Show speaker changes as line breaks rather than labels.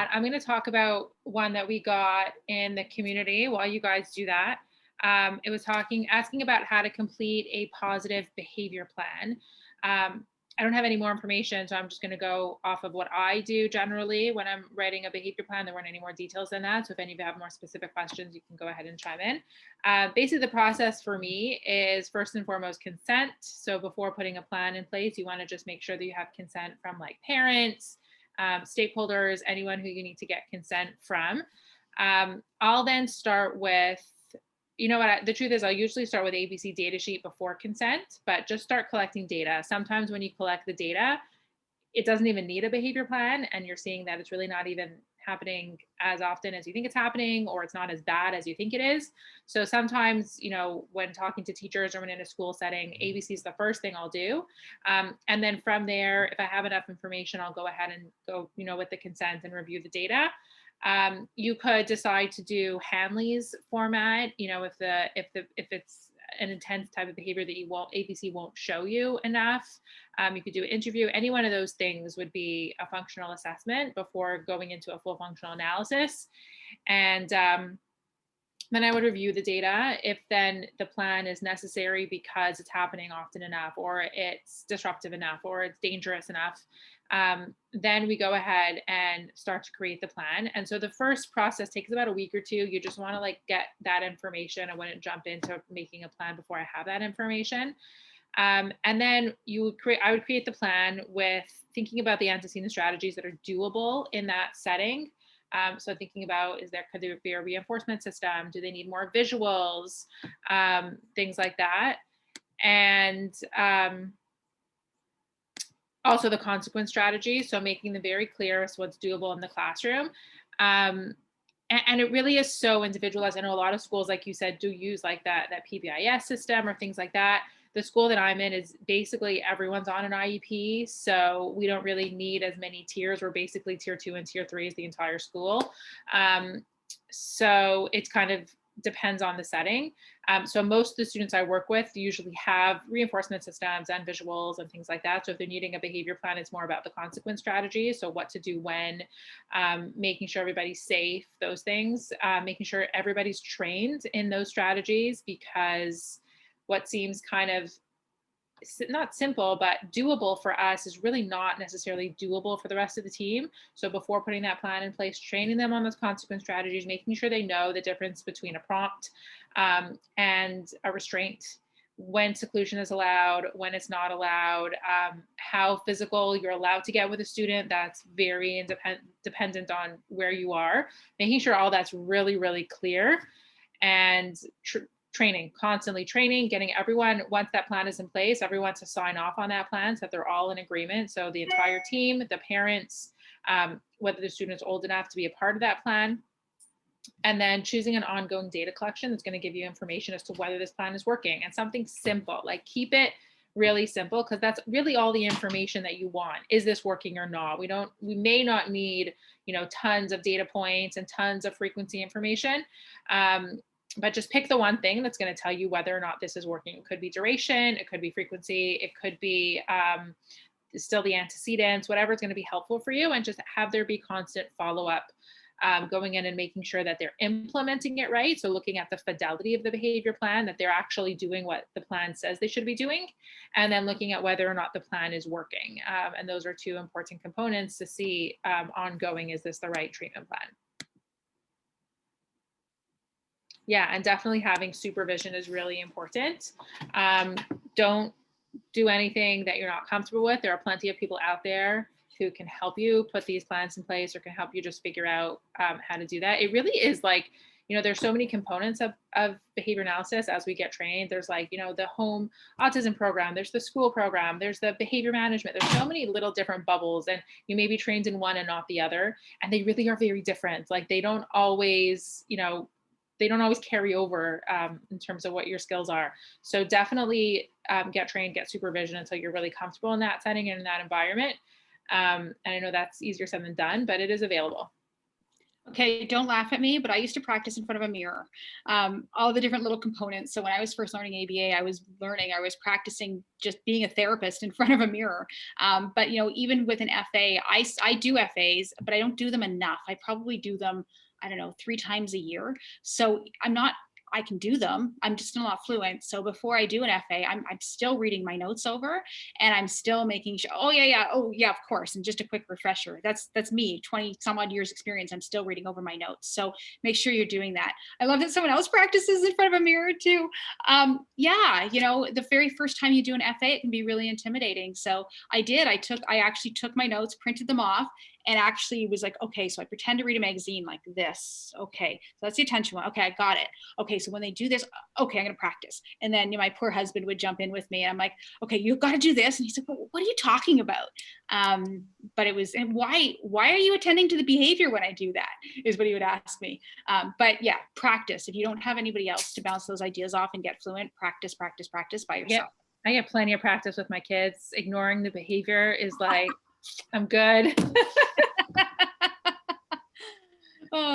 that, I'm going to talk about one that we got in the community while you guys do that. It was asking about how to complete a positive behavior plan. I don't have any more information, so I'm just going to go off of what I do generally when I'm writing a behavior plan. There weren't any more details than that. So if any of you have more specific questions, you can go ahead and chime in. Basically, the process for me is first and foremost consent. So before putting a plan in place, you want to just make sure that you have consent from like parents, stakeholders, anyone who you need to get consent from. I'll then start with, you know what, the truth is I'll usually start with ABC data sheet before consent, but just start collecting data. Sometimes when you collect the data, it doesn't even need a behavior plan, and you're seeing that it's really not even happening as often as you think it's happening, or it's not as bad as you think it is. So sometimes, when talking to teachers or when in a school setting, ABC is the first thing I'll do. And then from there, if I have enough information, I'll go ahead and go, with the consent and review the data. You could decide to do Hanley's format, if it's an intense type of behavior that ABC won't show you enough. You could do an interview. Any one of those things would be a functional assessment before going into a full functional analysis. And then I would review the data. If then the plan is necessary because it's happening often enough, or it's disruptive enough, or it's dangerous enough, then we go ahead and start to create the plan. And so the first process takes about a week or two. You just want to get that information. I wouldn't jump into making a plan before I have that information. And then I would create the plan with thinking about the antecedent strategies that are doable in that setting. So thinking about, could there be a reinforcement system? Do they need more visuals? Things like that. And also the consequence strategy. So making them very clear as to what's doable in the classroom. And it really is so individualized. I know a lot of schools, like you said, do use that PBIS system or things like that. The school that I'm in is basically everyone's on an IEP. So we don't really need as many tiers. We're basically tier 2 and tier 3 is the entire school. So it's kind of depends on the setting. So most of the students I work with usually have reinforcement systems and visuals and things like that. So if they're needing a behavior plan, it's more about the consequence strategy. So what to do when, making sure everybody's safe, those things, making sure everybody's trained in those strategies, because what seems kind of not simple, but doable for us is really not necessarily doable for the rest of the team. So before putting that plan in place, training them on those consequence strategies, making sure they know the difference between a prompt and a restraint, when seclusion is allowed, when it's not allowed, how physical you're allowed to get with a student. That's very dependent on where you are, making sure all that's really, really clear. And constantly training, getting everyone, once that plan is in place, everyone to sign off on that plan so that they're all in agreement. So the entire team, the parents, whether the student's old enough to be a part of that plan. And then choosing an ongoing data collection that's going to give you information as to whether this plan is working, and something simple, keep it really simple, because that's really all the information that you want. Is this working or not? We may not need, tons of data points and tons of frequency information. But just pick the one thing that's going to tell you whether or not this is working. It could be duration, it could be frequency, it could be still the antecedents, whatever is going to be helpful for you, and just have there be constant follow-up, going in and making sure that they're implementing it right. So looking at the fidelity of the behavior plan, that they're actually doing what the plan says they should be doing, and then looking at whether or not the plan is working. And those are two important components to see ongoing, is this the right treatment plan? Yeah, and definitely having supervision is really important. Don't do anything that you're not comfortable with. There are plenty of people out there who can help you put these plans in place, or can help you just figure out how to do that. It really is there's so many components of behavior analysis as we get trained. There's the home autism program, there's the school program, there's the behavior management. There's so many little different bubbles, and you may be trained in one and not the other. And they really are very different. They don't always, carry over in terms of what your skills are. So definitely get trained, get supervision until you're really comfortable in that setting and in that environment. And I know that's easier said than done, but it is available.
Okay, don't laugh at me, but I used to practice in front of a mirror, all the different little components. So when I was first learning ABA, I was practicing just being a therapist in front of a mirror. But even with an FA, I do FAs, but I don't do them enough. I probably do them, I don't know, 3 times a year. So I'm not. I can do them. I'm just not fluent. So before I do an FA, I'm still reading my notes over, and I'm still making sure, oh yeah, yeah, oh yeah, of course. And just a quick refresher. That's me, 20 some odd years experience. I'm still reading over my notes. So make sure you're doing that. I love that someone else practices in front of a mirror too. Yeah, the very first time you do an FA, it can be really intimidating. So I actually took my notes, printed them off, and actually was like, okay, so I pretend to read a magazine like this. Okay, so that's the attention one. Okay, I got it. Okay, so when they do this, okay, I'm gonna practice. And then my poor husband would jump in with me, and I'm like, okay, you've got to do this. And he's like, well, what are you talking about? But it was, and why are you attending to the behavior when I do that, is what he would ask me. But yeah, practice. If you don't have anybody else to bounce those ideas off and get fluent, practice, practice, practice by
Yep.
yourself.
I get plenty of practice with my kids. Ignoring the behavior is like, I'm good.